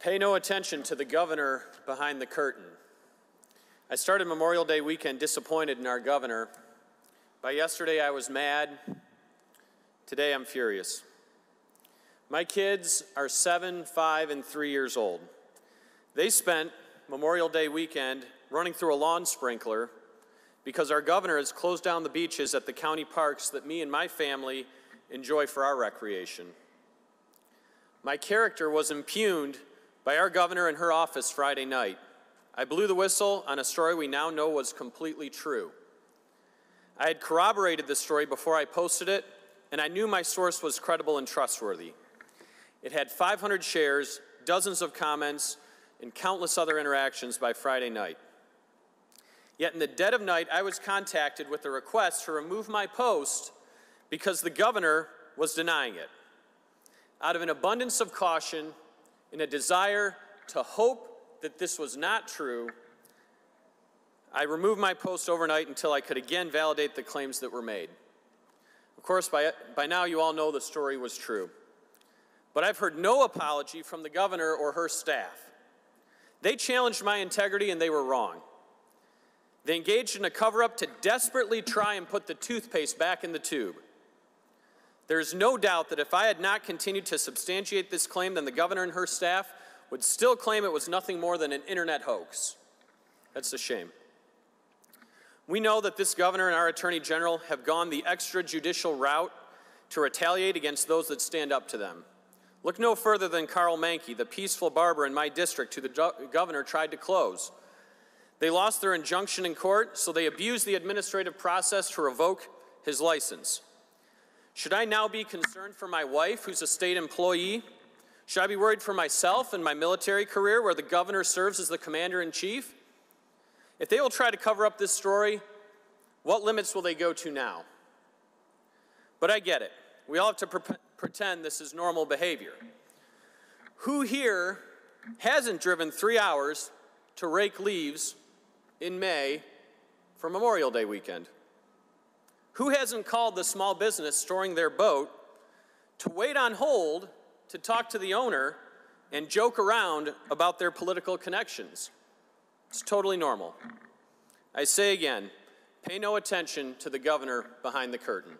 Pay no attention to the governor behind the curtain. I started Memorial Day weekend disappointed in our governor. By yesterday, I was mad. Today, I'm furious. My kids are 7, 5, and 3 years old. They spent Memorial Day weekend running through a lawn sprinkler because our governor has closed down the beaches at the county parks that me and my family enjoy for our recreation. My character was impugned by our governor in her office Friday night. I blew the whistle on a story we now know was completely true. I had corroborated the story before I posted it, and I knew my source was credible and trustworthy. It had 500 shares, dozens of comments, and countless other interactions by Friday night. Yet in the dead of night, I was contacted with a request to remove my post because the governor was denying it. Out of an abundance of caution, in a desire to hope that this was not true, I removed my post overnight until I could again validate the claims that were made. Of course, by now you all know the story was true. But I've heard no apology from the governor or her staff. They challenged my integrity and they were wrong. They engaged in a cover-up to desperately try and put the toothpaste back in the tube. There is no doubt that if I had not continued to substantiate this claim, then the governor and her staff would still claim it was nothing more than an internet hoax. That's a shame. We know that this governor and our attorney general have gone the extrajudicial route to retaliate against those that stand up to them. Look no further than Carl Mankey, the peaceful barber in my district who the governor tried to close. They lost their injunction in court, so they abused the administrative process to revoke his license. Should I now be concerned for my wife, who's a state employee? Should I be worried for myself and my military career, where the governor serves as the commander-in-chief? If they will try to cover up this story, what limits will they go to now? But I get it. We all have to pretend this is normal behavior. Who here hasn't driven 3 hours to rake leaves in May for Memorial Day weekend? Who hasn't called the small business storing their boat to wait on hold to talk to the owner and joke around about their political connections? It's totally normal. I say again, pay no attention to the governor behind the curtain.